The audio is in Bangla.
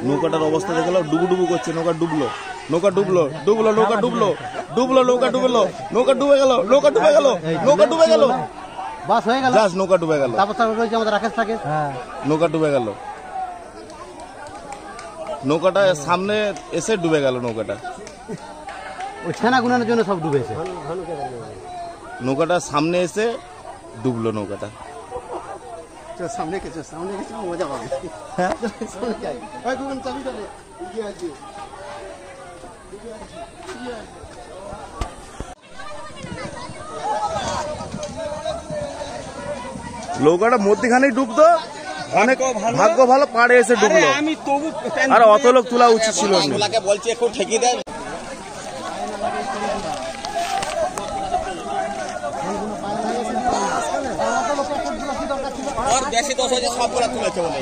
নৌকাটার অবস্থা দেখলো, ডুবু ডুবু করছে, নৌকা ডুবলো, নৌকা ডুবলো, ডুবলো, নৌকা ডুবলো, ডুবলো, নৌকা ডুবলো, নৌকা ডুবে গেল, নৌকা ডুবে গেল, নৌকা ডুবে গেল, বাস হয়ে গেল, জাস্ট নৌকা ডুবে গেল। তারপর রয়েছে আমাদের রাকেশ থাকে, নৌকা ডুবে গেল, নৌকাটা সামনে এসে ডুবে গেল, নৌকাটা ওই ছানা গুনানোর জন্য সব ডুবেছে, নৌকাটা সামনে এসে ডুবলো, নৌকাটা সামনে গেছে, সামনে গেছে মজা পাবে। নৌকাটা মধ্যখানেই ডুবতো, অনেক ভাগ্য ভালো পাড়ে এসে ডুবলো। আর অত লোক তোলা উচিত ছিল না। বলছি একটু ঠেকিয়ে দেন। বেশি দোষ হয়েছে, সবগুলো তুলেছে বলে